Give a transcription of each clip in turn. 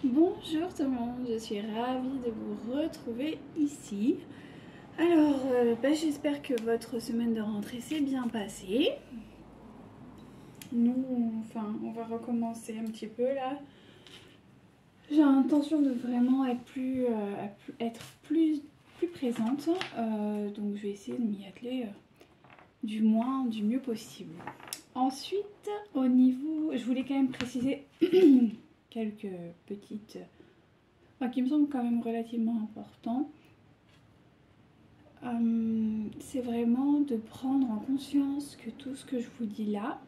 Bonjour tout le monde, je suis ravie de vous retrouver ici. Alors, j'espère que votre semaine de rentrée s'est bien passée. On va recommencer un petit peu là. J'ai l'intention de vraiment être plus présente, donc je vais essayer de m'y atteler du mieux possible. Ensuite, au niveau, je voulais quand même préciser quelques petites, qui me semblent quand même relativement importants. C'est vraiment de prendre en conscience que tout ce que je vous dis là,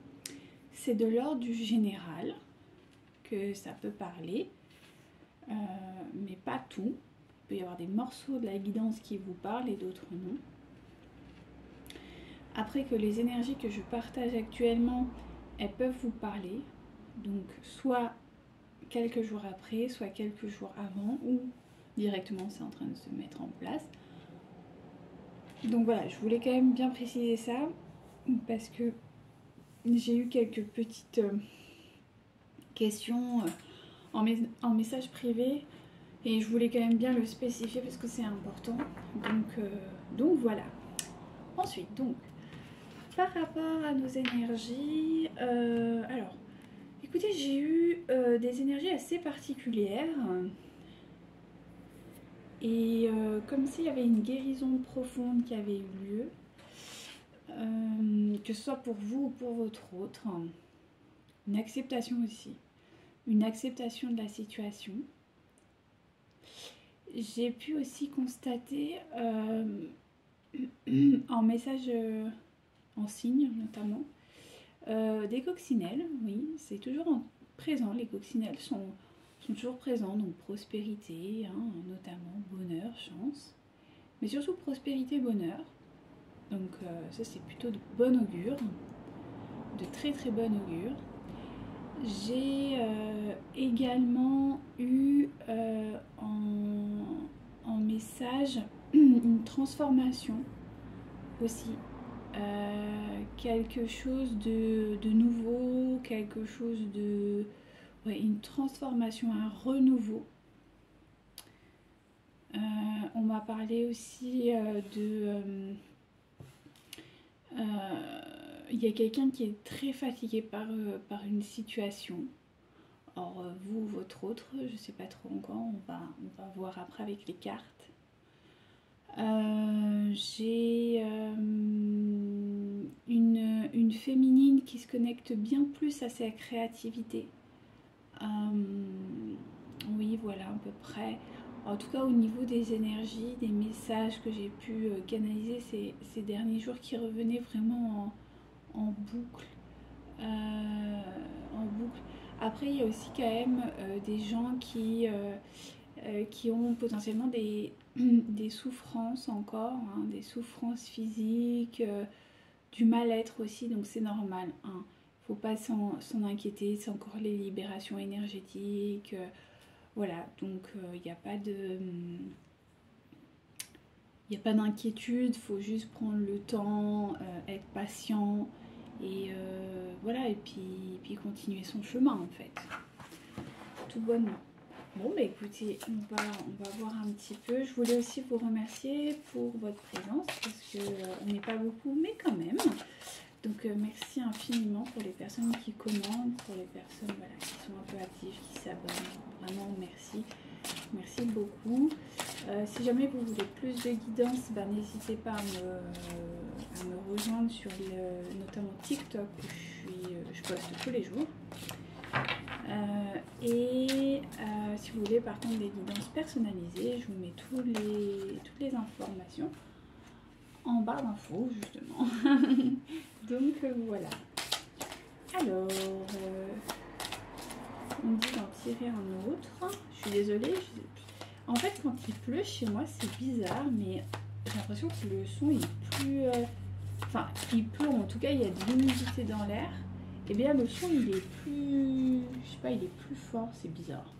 c'est de l'ordre du général, que ça peut parler, mais pas tout. Il peut y avoir des morceaux de la guidance qui vous parlent et d'autres non. Après que les énergies que je partage actuellement, elles peuvent vous parler, donc soit quelques jours après, soit quelques jours avant, ou directement c'est en train de se mettre en place. Donc voilà, je voulais quand même bien préciser ça, parce que j'ai eu quelques petites questions en message privé, et je voulais quand même bien le spécifier parce que c'est important. Donc voilà. Ensuite, donc, par rapport à nos énergies, alors, écoutez, j'ai eu des énergies assez particulières. Et comme s'il y avait une guérison profonde qui avait eu lieu, que ce soit pour vous ou pour votre autre, une acceptation aussi, une acceptation de la situation. J'ai pu aussi constater en message, en signe notamment, des coccinelles, oui, c'est toujours présent, les coccinelles sont toujours présents, donc prospérité, notamment bonheur, chance, mais surtout prospérité, bonheur. Donc ça c'est plutôt de bon augure, de très très bon augure. J'ai également eu en message une transformation aussi. Quelque chose de nouveau, quelque chose de... Ouais, une transformation, un renouveau. On m'a parlé aussi il y a quelqu'un qui est très fatigué par une situation. Or, vous, votre autre, je ne sais pas trop encore, on va voir après avec les cartes. J'ai une féminine qui se connecte bien plus à sa créativité. Oui, voilà, à peu près. En tout cas, au niveau des énergies, des messages que j'ai pu canaliser ces derniers jours qui revenaient vraiment en boucle. En boucle. Après, il y a aussi quand même des gens qui ont potentiellement des souffrances encore, des souffrances physiques, du mal-être aussi, donc c'est normal. Faut pas s'en inquiéter, c'est encore les libérations énergétiques. Voilà, donc il n'y a pas de... Il n'y a pas d'inquiétude, il faut juste prendre le temps, être patient et voilà, et puis continuer son chemin en fait, tout bonnement. Bon bah écoutez, on va voir un petit peu. Je voulais aussi vous remercier pour votre présence parce que on n'est pas beaucoup, mais quand même. Donc merci infiniment pour les personnes qui commandent, pour les personnes voilà, qui sont un peu actives, qui s'abonnent. Vraiment merci. Merci beaucoup. Si jamais vous voulez plus de guidance, n'hésitez pas à me rejoindre sur notamment TikTok où je poste tous les jours. Si vous voulez par contre des guidances personnalisées, je vous mets toutes les informations en barre d'infos justement. Donc voilà. Alors, on dit d'en tirer un autre. Je suis désolée. En fait, quand il pleut chez moi, c'est bizarre, mais j'ai l'impression que le son est plus... Enfin, il pleut, en tout cas, il y a de l'humidité dans l'air. Et bien, le son, il est plus... Je sais pas, il est plus fort, c'est bizarre.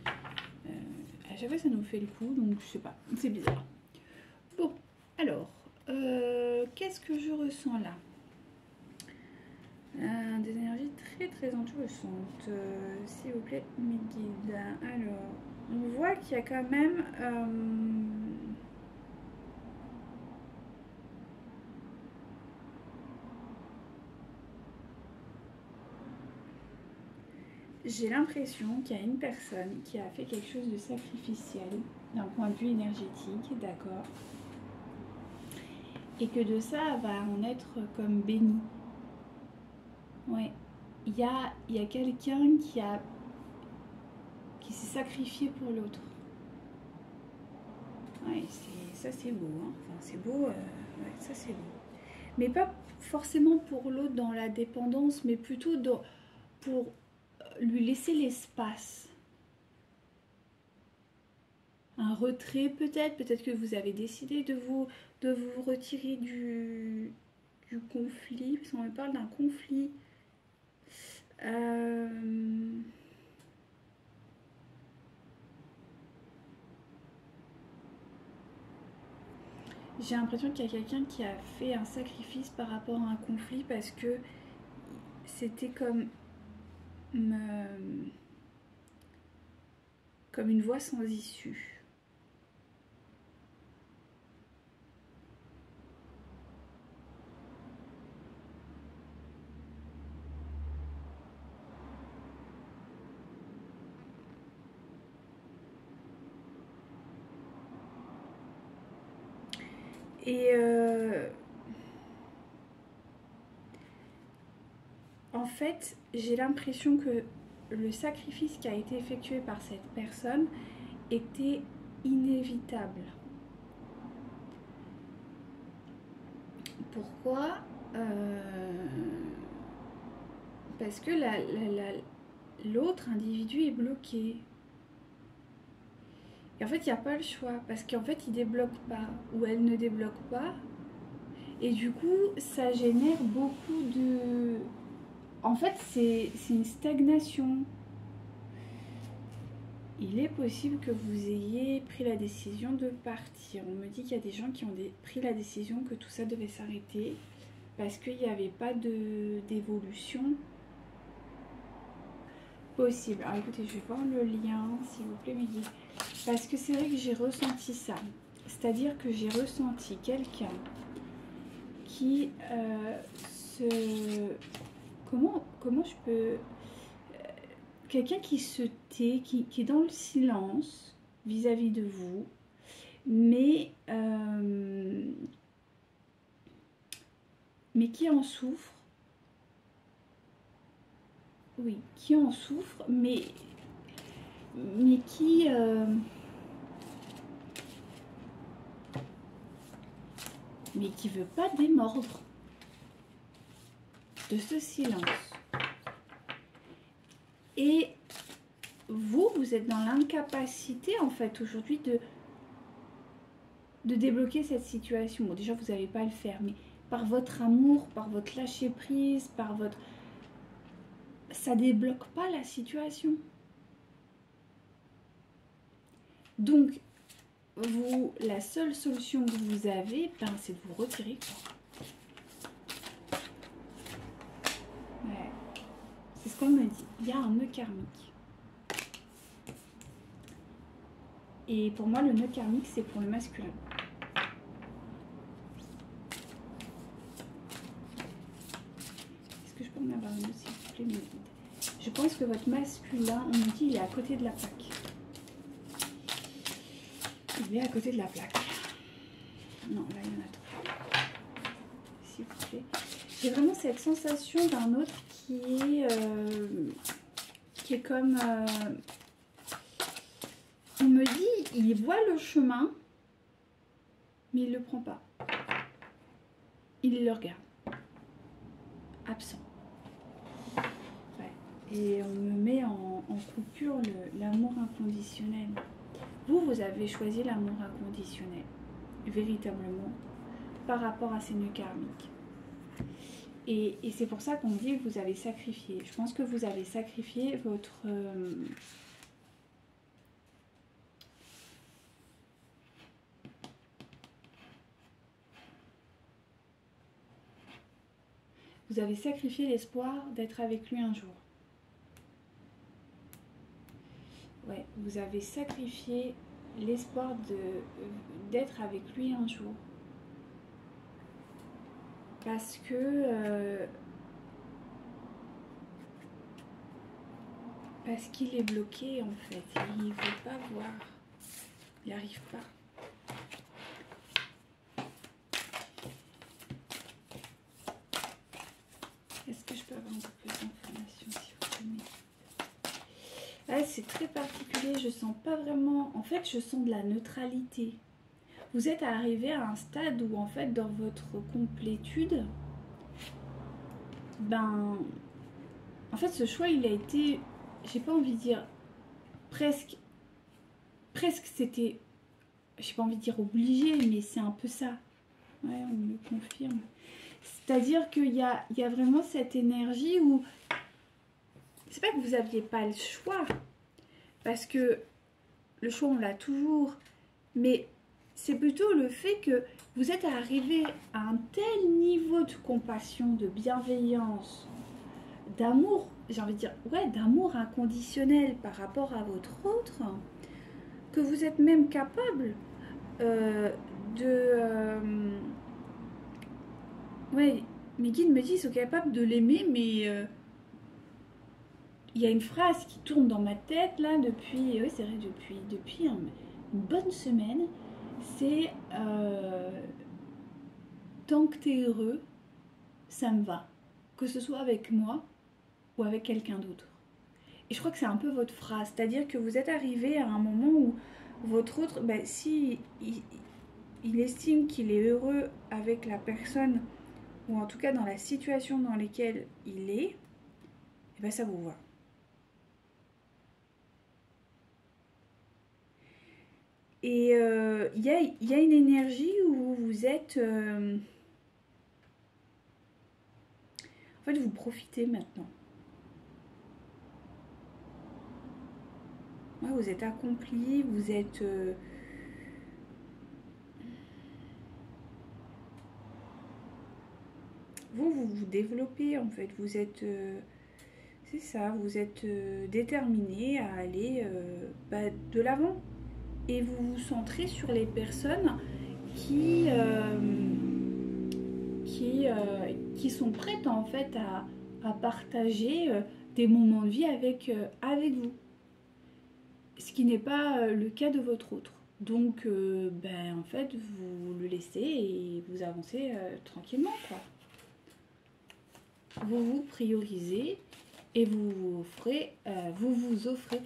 À chaque fois, ça nous fait le coup, donc je sais pas, c'est bizarre. Bon, alors, qu'est-ce que je ressens là? Des énergies très très entourussantes. S'il vous plaît, mes guides. Alors, on voit qu'il y a quand même... j'ai l'impression qu'il y a une personne qui a fait quelque chose de sacrificiel d'un point de vue énergétique, d'accord, et que de ça va en être comme béni. Ouais, il y a quelqu'un qui s'est sacrifié pour l'autre. Ouais, ça c'est beau, hein. Enfin, c'est beau, ouais, ça c'est beau. Mais pas forcément pour l'autre dans la dépendance, mais plutôt pour lui laisser l'espace. Un retrait peut-être que vous avez décidé de vous retirer du conflit, parce qu'on me parle d'un conflit. J'ai l'impression qu'il y a quelqu'un qui a fait un sacrifice par rapport à un conflit parce que c'était comme une voie sans issue. Et en fait, j'ai l'impression que le sacrifice qui a été effectué par cette personne était inévitable. Pourquoi Parce que l'autre individu est bloqué. Et en fait, il n'y a pas le choix. Parce qu'en fait, il ne débloque pas. Ou elle ne débloque pas. Et du coup, ça génère beaucoup de... En fait, c'est une stagnation. Il est possible que vous ayez pris la décision de partir. On me dit qu'il y a des gens qui ont pris la décision que tout ça devait s'arrêter parce qu'il n'y avait pas d'évolution possible. Alors écoutez, je vais voir le lien, s'il vous plaît, mes guides. Parce que c'est vrai que j'ai ressenti ça. C'est-à-dire que j'ai ressenti quelqu'un qui Comment je peux... Quelqu'un qui se tait, qui est dans le silence vis-à-vis de vous, mais qui en souffre. Oui, qui en souffre, mais qui... mais qui veut pas démordre de ce silence. Et vous êtes dans l'incapacité, en fait, aujourd'hui, de débloquer cette situation. Bon, déjà, vous n'allez pas le faire, mais par votre amour, par votre lâcher-prise, par votre... Ça débloque pas la situation. Donc, la seule solution que vous avez, c'est de vous retirer, quoi. Ouais. C'est ce qu'on me dit. Il y a un nœud karmique. Et pour moi, le nœud karmique, c'est pour le masculin. Est-ce que je peux en avoir une autre, s'il vous plaît, mes guides? Je pense que votre masculin, on me dit, il est à côté de la plaque. Il est à côté de la plaque. Non, là, il y en a trop. S'il vous plaît. J'ai vraiment cette sensation d'un autre qui est comme... on me dit, il voit le chemin, mais il ne le prend pas. Il le regarde. Absent. Ouais. Et on me met en coupure l'amour inconditionnel. Vous avez choisi l'amour inconditionnel, véritablement, par rapport à ces nœuds karmiques. Et c'est pour ça qu'on dit que vous avez sacrifié. Je pense que vous avez sacrifié votre... vous vous avez sacrifié l'espoir d'être avec lui un jour. Ouais, vous avez sacrifié l'espoir d'être avec lui un jour. Parce qu'il est bloqué en fait. Il ne veut pas voir. Il n'arrive pas. Est-ce que je peux avoir un peu plus d'informations s'il vous plaît? Ah, c'est très particulier, je sens pas vraiment... En fait, je sens de la neutralité. Vous êtes arrivé à un stade où, en fait, dans votre complétude, ben... En fait, ce choix, il a été... J'ai pas envie de dire... Presque c'était... J'ai pas envie de dire obligé, mais c'est un peu ça. Ouais, on me confirme. C'est-à-dire qu'il y a vraiment cette énergie où... C'est pas que vous n'aviez pas le choix, parce que le choix on l'a toujours, mais c'est plutôt le fait que vous êtes arrivé à un tel niveau de compassion, de bienveillance, d'amour, j'ai envie de dire, ouais, d'amour inconditionnel par rapport à votre autre, que vous êtes même capable ouais, mes guides me disent qu'ils sont capables de l'aimer, mais... Il y a une phrase qui tourne dans ma tête là depuis, oui c'est vrai, depuis une bonne semaine. C'est tant que tu es heureux, ça me va. Que ce soit avec moi ou avec quelqu'un d'autre. Et je crois que c'est un peu votre phrase. C'est-à-dire que vous êtes arrivé à un moment où votre autre, ben, si il estime qu'il est heureux avec la personne, ou en tout cas dans la situation dans laquelle il est, et ben ça vous va. Et il y a une énergie où vous êtes... En fait, vous profitez maintenant. Ouais, vous êtes accompli, vous êtes... Vous développez, en fait. Vous êtes... c'est ça, vous êtes déterminé à aller de l'avant. Et vous vous centrez sur les personnes qui sont prêtes en fait à partager des moments de vie avec vous. Ce qui n'est pas le cas de votre autre. Donc, en fait, vous le laissez et vous avancez tranquillement, quoi. Vous vous priorisez et vous vous offrez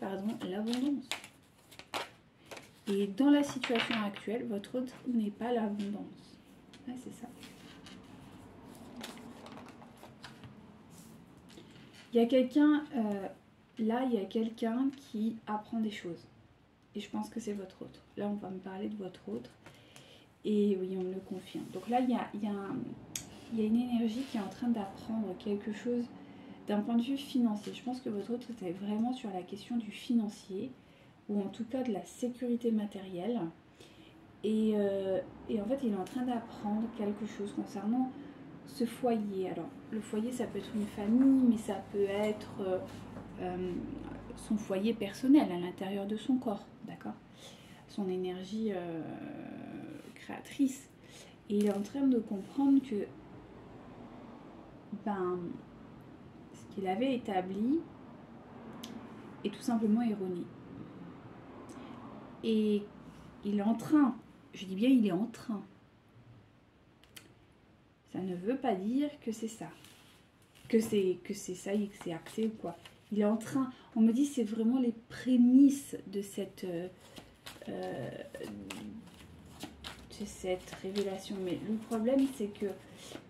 l'abondance. Et dans la situation actuelle, votre autre n'est pas l'abondance. Ouais, c'est ça. Il y a quelqu'un, là, il y a quelqu'un qui apprend des choses. Et je pense que c'est votre autre. Là, on va me parler de votre autre. Et oui, on me le confirme. Donc là, il y a une énergie qui est en train d'apprendre quelque chose d'un point de vue financier. Je pense que votre autre était vraiment sur la question du financier, ou en tout cas de la sécurité matérielle. Et en fait, il est en train d'apprendre quelque chose concernant ce foyer. Alors, le foyer, ça peut être une famille, mais ça peut être son foyer personnel à l'intérieur de son corps, d'accord? Son énergie créatrice. Et il est en train de comprendre que ce qu'il avait établi est tout simplement erroné. Et il est en train, je dis bien il est en train, ça ne veut pas dire que c'est ça, que c'est ça et que c'est acté ou quoi. Il est en train, on me dit c'est vraiment les prémices de cette révélation. Mais le problème c'est que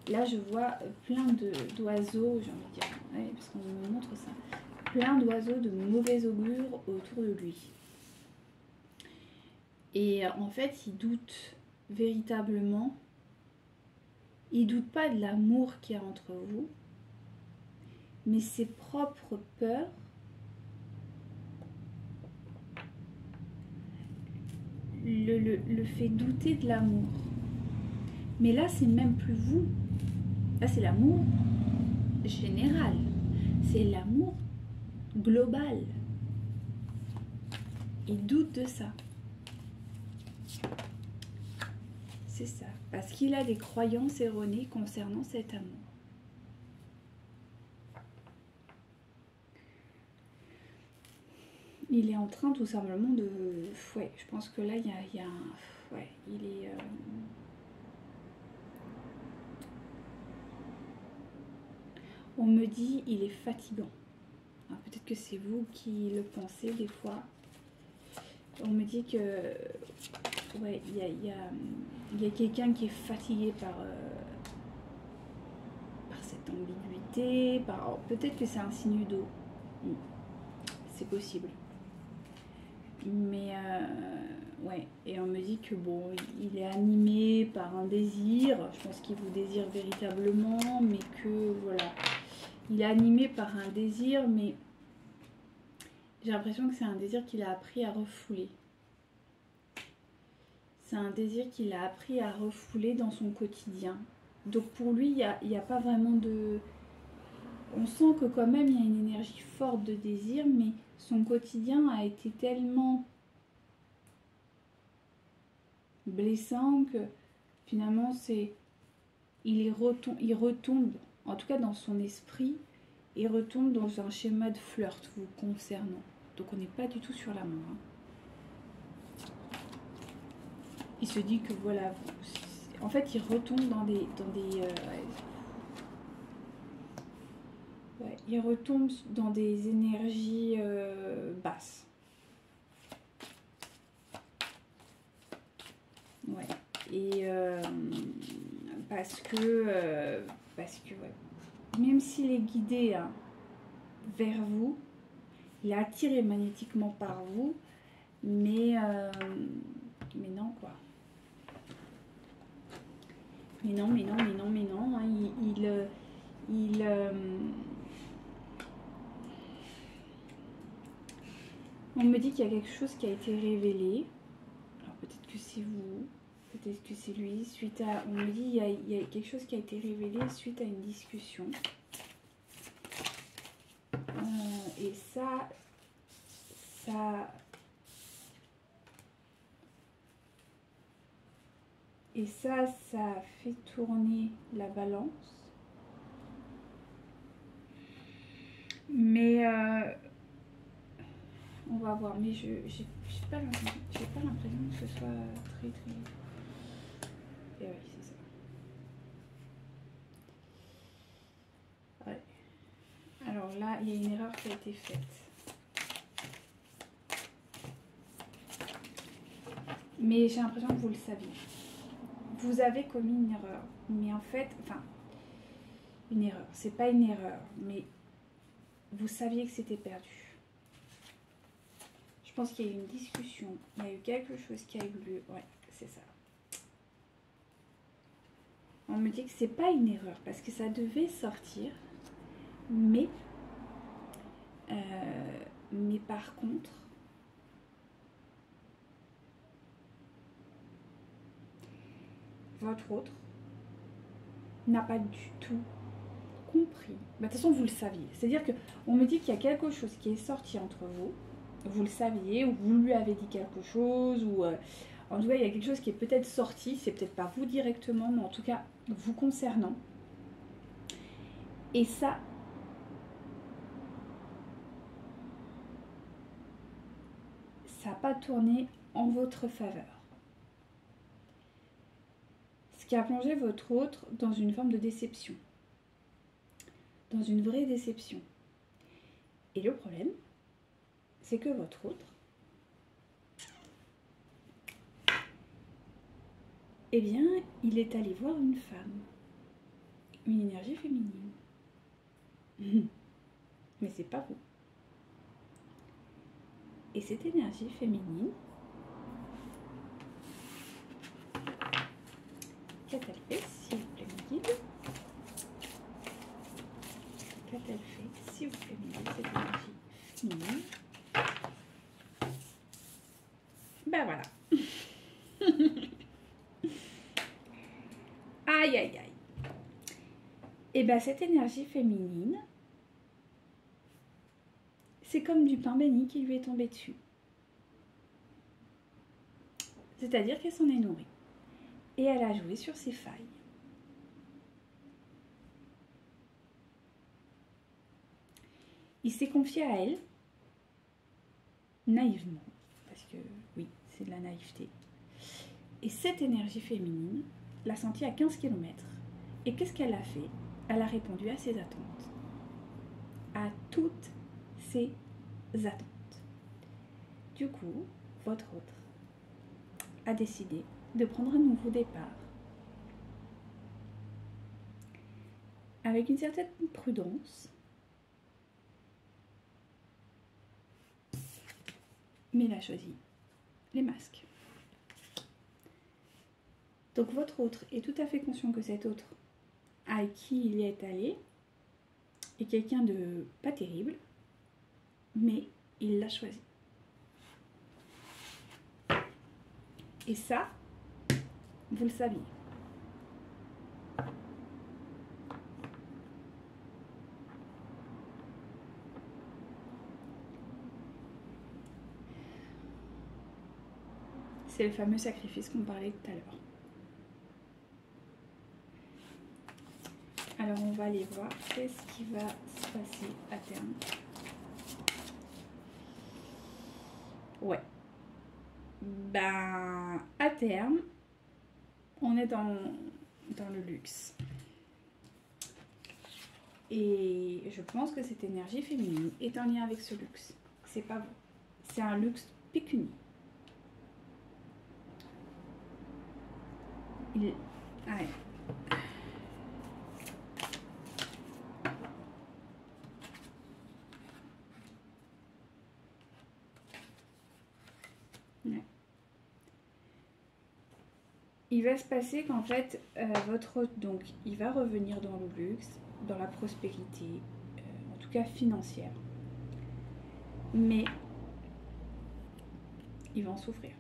là je vois plein d'oiseaux, j'ai envie de dire, ouais, parce qu'on me montre ça, plein d'oiseaux de mauvais augure autour de lui. Et en fait, il doute véritablement. Il doute pas de l'amour qu'il y a entre vous, mais ses propres peurs le fait douter de l'amour. Mais là, c'est même plus vous. Là, c'est l'amour général, c'est l'amour global. Il doute de ça. C'est ça, parce qu'il a des croyances erronées concernant cet amour. Il est en train tout simplement de... Ouais, je pense que là, il y a un... Ouais, il est... On me dit, il est fatigant. Peut-être que c'est vous qui le pensez des fois. On me dit que... Ouais, il y a quelqu'un qui est fatigué par cette ambiguïté. Peut-être que c'est un signe d'eau. C'est possible. Mais ouais, et on me dit que bon, il est animé par un désir. Je pense qu'il vous désire véritablement, mais que voilà, il est animé par un désir, mais j'ai l'impression que c'est un désir qu'il a appris à refouler. C'est un désir qu'il a appris à refouler dans son quotidien. Donc pour lui, il n'y a pas vraiment de... On sent que quand même, il y a une énergie forte de désir, mais son quotidien a été tellement blessant que finalement, il retombe, en tout cas dans son esprit, il retombe dans un schéma de flirt vous concernant. Donc on n'est pas du tout sur l'amour. Il se dit que voilà, en fait, il retombe dans des ouais, il retombe dans des énergies basses. Ouais. Et parce que ouais, même s'il est guidé vers vous, il est attiré magnétiquement par vous, mais non quoi. Mais non, hein, on me dit qu'il y a quelque chose qui a été révélé. Alors peut-être que c'est vous, peut-être que c'est lui. On me dit qu'il y a quelque chose qui a été révélé suite à une discussion. Et ça fait tourner la balance. Mais on va voir. Mais j'ai pas l'impression que ce soit très... Et oui, c'est ça. Ouais. Alors là, il y a une erreur qui a été faite. Mais j'ai l'impression que vous le saviez. Vous avez commis une erreur. Mais en fait, enfin, une erreur. C'est pas une erreur, mais vous saviez que c'était perdu. Je pense qu'il y a eu une discussion. Il y a eu quelque chose qui a eu lieu. Ouais, c'est ça. On me dit que c'est pas une erreur parce que ça devait sortir. Mais par contre, votre autre n'a pas du tout compris. De toute façon, vous le saviez. C'est-à-dire qu'on me dit qu'il y a quelque chose qui est sorti entre vous. Vous le saviez, ou vous lui avez dit quelque chose, ou en tout cas, il y a quelque chose qui est peut-être sorti. C'est peut-être pas vous directement, mais en tout cas, vous concernant. Et ça n'a pas tourné en votre faveur. Ce qui a plongé votre autre dans une forme de déception. Dans une vraie déception. Et le problème, c'est que votre autre, eh bien, il est allé voir une femme. Une énergie féminine. Mais c'est pas vous. Et cette énergie féminine, qu'a-t-elle fait, s'il vous plaît, mes guides? Qu'a-t-elle fait, s'il vous plaît, mes guides, cette énergie féminine? Ben voilà. Aïe, aïe, aïe. Et bien cette énergie féminine, c'est comme du pain béni qui lui est tombé dessus. C'est-à-dire qu'elle s'en est nourrie. Et elle a joué sur ses failles. Il s'est confié à elle, naïvement, parce que oui, c'est de la naïveté. Et cette énergie féminine l'a sentie à 15 km. Et qu'est-ce qu'elle a fait? Elle a répondu à ses attentes. À toutes ses attentes. Du coup, votre autre a décidé de prendre un nouveau départ. Avec une certaine prudence, mais il a choisi les masques. Donc votre autre est tout à fait conscient que cet autre à qui il est allé est quelqu'un de pas terrible, mais il l'a choisi. Et ça, vous le saviez. C'est le fameux sacrifice qu'on parlait tout à l'heure. Alors on va aller voir qu'est-ce qui va se passer à terme. Ouais. Ben, à terme, on est dans le luxe. Et je pense que cette énergie féminine est en lien avec ce luxe. C'est pas vous. C'est un luxe pécunier. Ouais. Ouais. Il va se passer qu'en fait, votre hôte, donc, il va revenir dans le luxe, dans la prospérité, en tout cas financière. Mais il va en souffrir.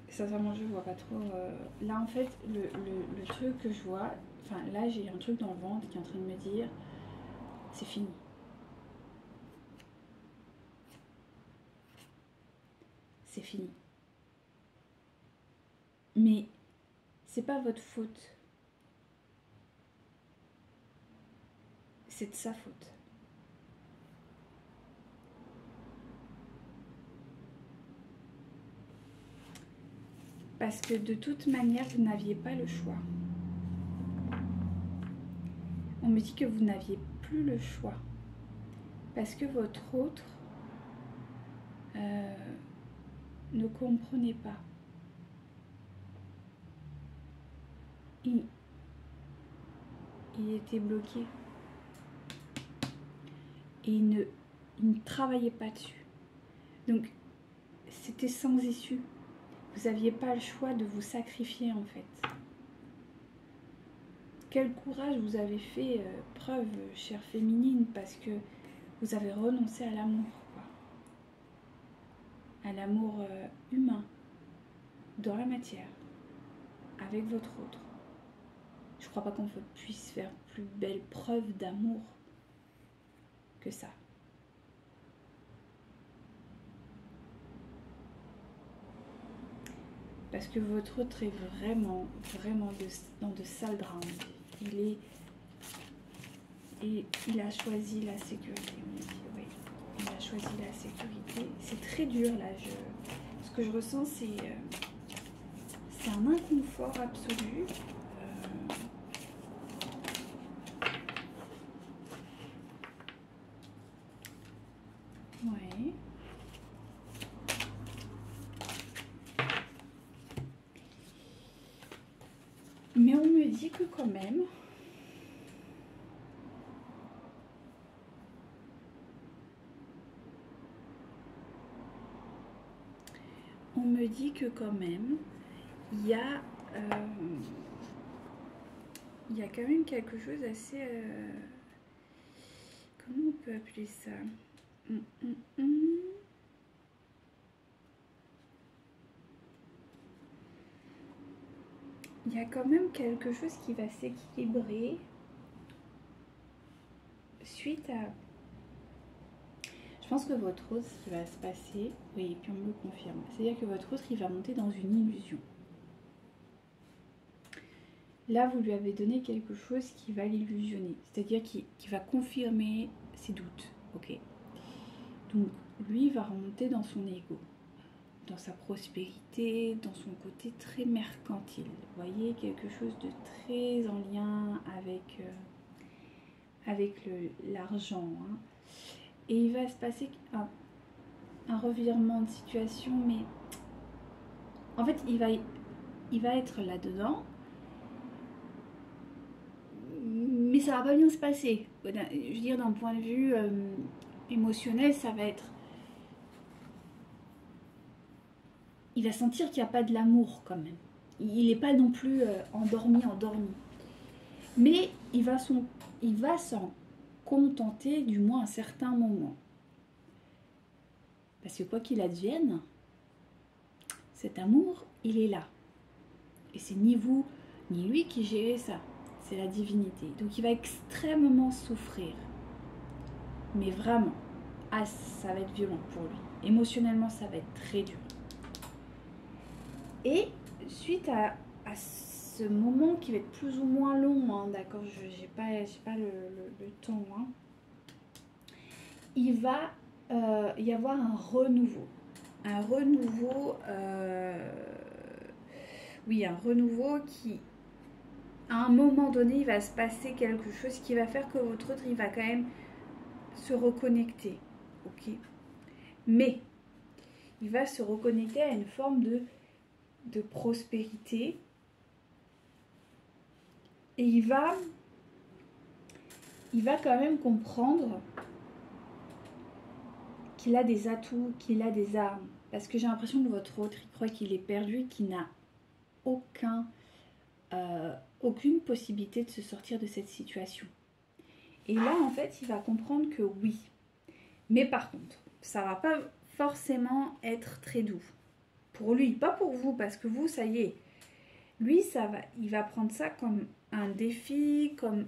Sincèrement, je vois pas trop. Là, en fait, le truc que je vois, enfin, là, j'ai un truc dans le ventre qui est en train de me dire, c'est fini. C'est fini. Mais c'est pas votre faute. C'est de sa faute. Parce que de toute manière, vous n'aviez pas le choix. On me dit que vous n'aviez plus le choix. Parce que votre autre ne comprenait pas. Il était bloqué. Et il ne travaillait pas dessus. Donc, c'était sans issue. Vous n'aviez pas le choix de vous sacrifier, en fait. Quel courage vous avez fait preuve, chère féminine, parce que vous avez renoncé à l'amour, quoi. À l'amour humain, dans la matière, avec votre autre. Je crois pas qu'on puisse faire plus belle preuve d'amour que ça. Parce que votre autre est vraiment dans de sales drames. Il a choisi la sécurité, on dit, oui. Il a choisi la sécurité. C'est très dur là. Ce que je ressens, c'est un inconfort absolu. Ouais. Mais on me dit que quand même, il y a quand même quelque chose assez... comment on peut appeler ça? il y a quand même quelque chose qui va s'équilibrer suite à... Je pense que votre autre, ce qui va se passer, oui, et puis on me le confirme, c'est-à-dire que votre autre, il va monter dans une illusion. Là, vous lui avez donné quelque chose qui va l'illusionner, c'est-à-dire qui va confirmer ses doutes, ok? Donc, lui, il va remonter dans son ego, dans sa prospérité, dans son côté très mercantile. Vous voyez, quelque chose de très en lien avec l'argent. Hein. Et il va se passer un revirement de situation, mais en fait, il va être là-dedans, mais ça va pas bien se passer. Je veux dire, d'un point de vue émotionnel, ça va être... Il va sentir qu'il n'y a pas de l'amour quand même. Il n'est pas non plus endormi. Mais il va s'en contenter du moins à certains moments. Parce que quoi qu'il advienne, cet amour, il est là. Et c'est ni vous, ni lui qui gérez ça. C'est la divinité. Donc il va extrêmement souffrir. Mais vraiment, ça va être violent pour lui. Émotionnellement, ça va être très dur. Et suite à ce moment qui va être plus ou moins long, hein, d'accord, j'ai pas le temps, hein, il va y avoir un renouveau. Un renouveau, oui, un renouveau qui, à un moment donné, il va se passer quelque chose qui va faire que votre autre, il va quand même se reconnecter, ok? Mais, il va se reconnecter à une forme de prospérité. Et il va quand même comprendre qu'il a des atouts, qu'il a des armes. Parce que j'ai l'impression que votre autre, il croit qu'il est perdu, qu'il n'a aucune possibilité de se sortir de cette situation. Et là, en fait, il va comprendre que oui. Mais par contre, ça ne va pas forcément être très doux. Pour lui, pas pour vous, parce que vous, ça y est. Lui, il va prendre ça comme un défi, comme...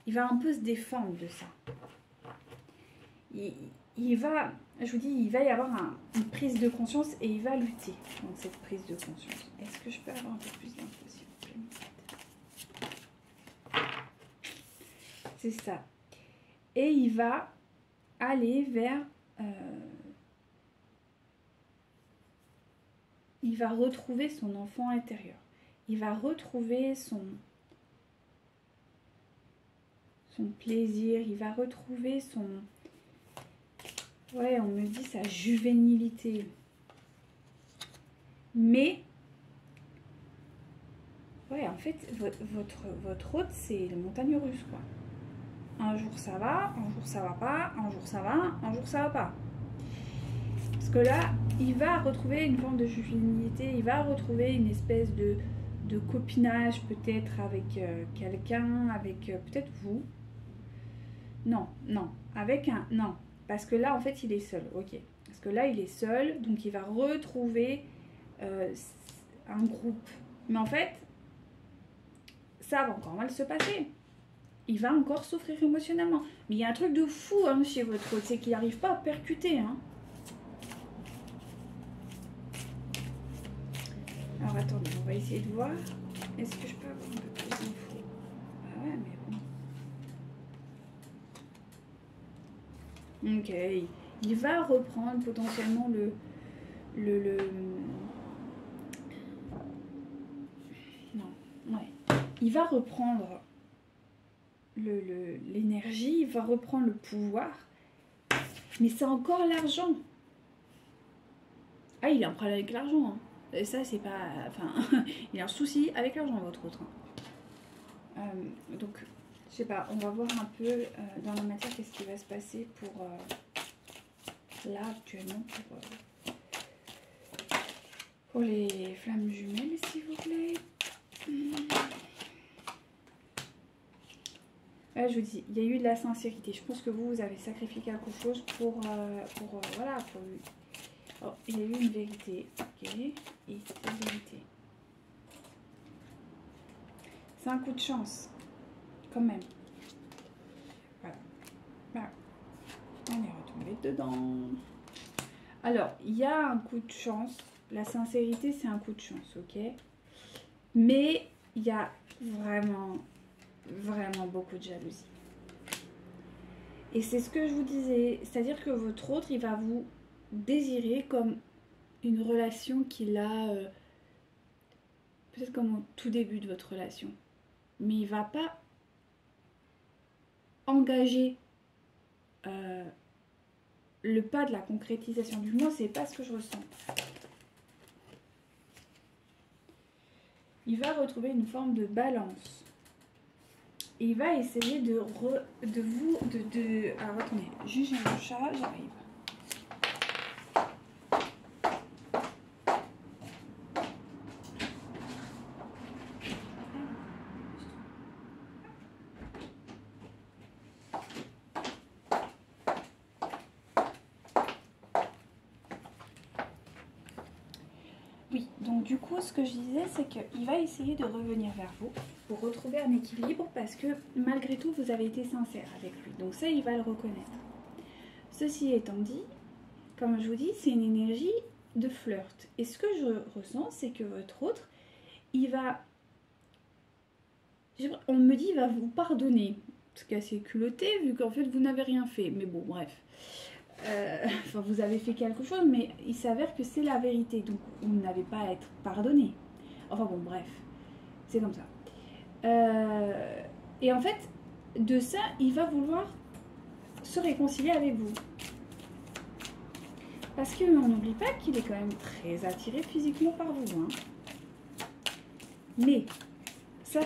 Il va un peu se défendre de ça. Il va, je vous dis, il va y avoir une prise de conscience et il va lutter dans cette prise de conscience. Est-ce que je peux avoir un peu plus d'infos, s'il vous plaît? C'est ça. Et il va aller vers... il va retrouver son enfant intérieur. Il va retrouver son plaisir. Il va retrouver son... Ouais, on me dit sa juvénilité. Mais... Ouais, en fait, votre hôte, c'est les montagnes russes, quoi. Un jour ça va, un jour ça va pas, un jour ça va, un jour ça va pas. Parce que là, il va retrouver une forme de juvénilité, il va retrouver une espèce de copinage peut-être avec quelqu'un, avec peut-être vous. Non, avec un... Non, parce que là, en fait, il est seul, ok. Parce que là, il est seul, donc il va retrouver un groupe. Mais en fait, ça va encore mal se passer. Il va encore souffrir émotionnellement. Mais il y a un truc de fou hein, chez votre autre, c'est qu'il n'arrive pas à percuter. Hein. Alors attendez, on va essayer de voir. Est-ce que je peux avoir un peu plus d'infos? Ah ouais, mais bon. Ok. Il va reprendre potentiellement Non, ouais. Il va reprendre l'énergie, il va reprendre le pouvoir. Mais c'est encore l'argent. Ah, il a un problème avec l'argent. Hein. Et ça, c'est pas... Enfin, il a un souci avec l'argent, votre autre. Hein. Donc, je sais pas, on va voir un peu dans la matière qu'est-ce qui va se passer pour... là, actuellement, pour les flammes jumelles, s'il vous plaît. Là, je vous dis, il y a eu de la sincérité. Je pense que vous avez sacrifié quelque chose pour voilà, pour lui. Oh, il y a eu une vérité, ok, et cette vérité. C'est un coup de chance, quand même. Voilà. Voilà. On est retombé dedans. Alors, il y a un coup de chance. La sincérité, c'est un coup de chance, ok? Mais il y a vraiment, vraiment beaucoup de jalousie. Et c'est ce que je vous disais. C'est-à-dire que votre autre, il va vous désirer comme une relation qu'il a... peut-être comme au tout début de votre relation. Mais il va pas engager le pas de la concrétisation. Du moins, c'est pas ce que je ressens. Il va retrouver une forme de balance. Et il va essayer de vous... Alors, attendez, juste j'ai un chat, j'arrive. Oui, donc du coup, ce que je disais, c'est qu'il va essayer de revenir vers vous pour retrouver un équilibre parce que malgré tout, vous avez été sincère avec lui. Donc ça, il va le reconnaître. Ceci étant dit, comme je vous dis, c'est une énergie de flirt. Et ce que je ressens, c'est que votre autre, il va... On me dit, il va vous pardonner. Ce qui est assez culotté, vu qu'en fait, vous n'avez rien fait. Mais bon, bref. Enfin, vous avez fait quelque chose, mais il s'avère que c'est la vérité. Donc, vous n'avez pas à être pardonné. Enfin bon, bref. C'est comme ça. Et en fait, de ça, il va vouloir se réconcilier avec vous. Parce qu'on n'oublie pas qu'il est quand même très attiré physiquement par vous. Hein. Mais, ça...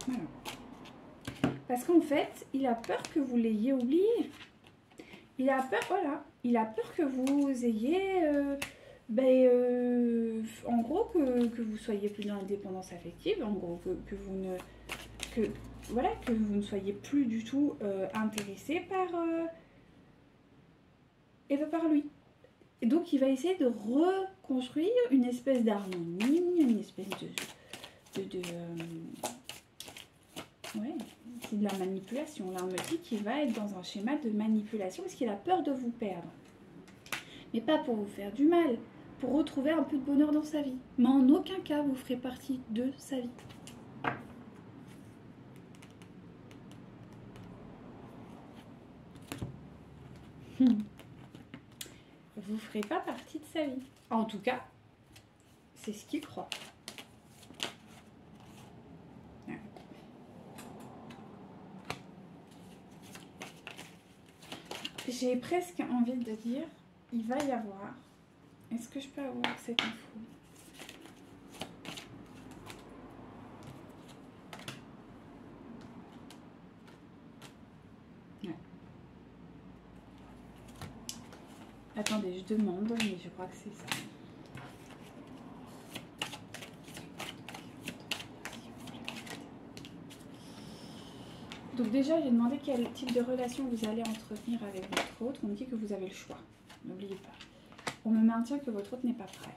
Voilà. Parce qu'en fait, il a peur que vous l'ayez oublié. Il a peur, voilà. Il a peur que vous ayez... en gros, que vous soyez plus dans l'indépendance affective. En gros, que vous ne... voilà, que vous ne soyez plus du tout intéressé par... par lui. Et donc, il va essayer de reconstruire une espèce d'harmonie, une espèce ouais, c'est de la manipulation. Là, on me dit qu'il va être dans un schéma de manipulation parce qu'il a peur de vous perdre. Mais pas pour vous faire du mal, pour retrouver un peu de bonheur dans sa vie. Mais en aucun cas, vous ferez partie de sa vie. Vous ne ferez pas partie de sa vie. En tout cas, c'est ce qu'il croit. J'ai presque envie de dire, il va y avoir... Est-ce que je peux avoir cette info? Ouais. Attendez, je demande, mais je crois que c'est ça. Donc déjà, j'ai demandé quel type de relation vous allez entretenir avec votre autre. On me dit que vous avez le choix. N'oubliez pas. On me maintient que votre autre n'est pas prêt.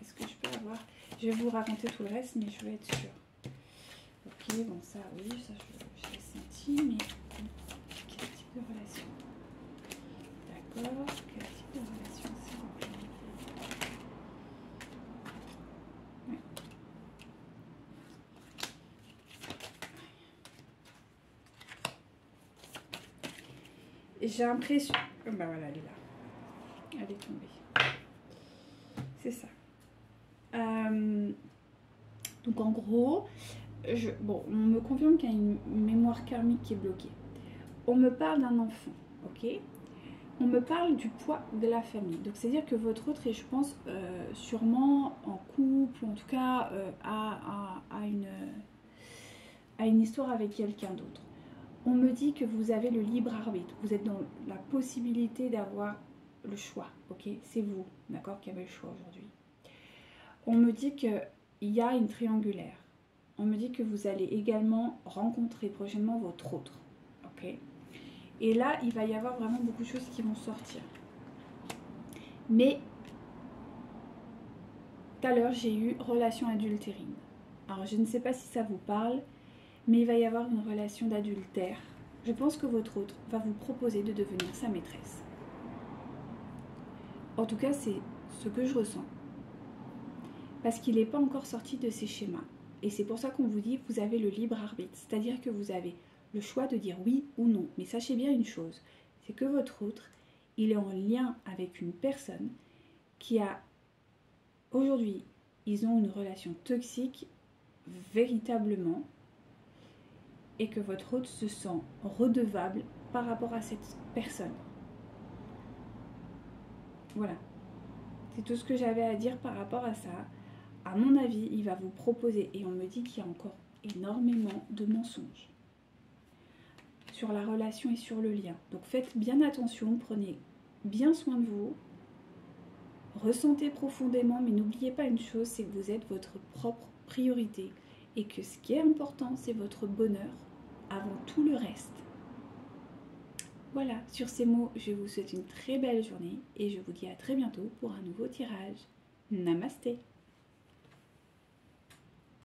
Est-ce que je peux avoir... Je vais vous raconter tout le reste, mais je vais être sûre. Ok, bon ça, oui, ça je l'ai senti, mais quel type de relation? D'accord, quel type de relation s'il vous plaît? Ouais. J'ai l'impression... Oh, bah voilà, elle est là. Elle est tombée. C'est ça. Donc en gros, bon, on me confirme qu'il y a une mémoire karmique qui est bloquée. On me parle d'un enfant, ok? On me parle du poids de la famille. Donc c'est-à-dire que votre autre est, je pense, sûrement en couple, ou en tout cas a une histoire avec quelqu'un d'autre. On me dit que vous avez le libre arbitre. Vous êtes dans la possibilité d'avoir le choix, ok? C'est vous, d'accord, qui avez le choix aujourd'hui. On me dit qu'il y a une triangulaire. On me dit que vous allez également rencontrer prochainement votre autre, ok? Et là, il va y avoir vraiment beaucoup de choses qui vont sortir. Mais tout à l'heure, j'ai eu relation adultérine. Alors je ne sais pas si ça vous parle, mais il va y avoir une relation d'adultère. Je pense que votre autre va vous proposer de devenir sa maîtresse. En tout cas, c'est ce que je ressens. Parce qu'il n'est pas encore sorti de ses schémas. Et c'est pour ça qu'on vous dit que vous avez le libre arbitre. C'est-à-dire que vous avez le choix de dire oui ou non. Mais sachez bien une chose, c'est que votre autre, il est en lien avec une personne qui a... Aujourd'hui, ils ont une relation toxique véritablement et que votre autre se sent redevable par rapport à cette personne. Voilà. C'est tout ce que j'avais à dire par rapport à ça. À mon avis, il va vous proposer, et on me dit qu'il y a encore énormément de mensonges sur la relation et sur le lien. Donc faites bien attention, prenez bien soin de vous, ressentez profondément, mais n'oubliez pas une chose, c'est que vous êtes votre propre priorité et que ce qui est important, c'est votre bonheur avant tout le reste. Voilà, sur ces mots, je vous souhaite une très belle journée et je vous dis à très bientôt pour un nouveau tirage. Namasté!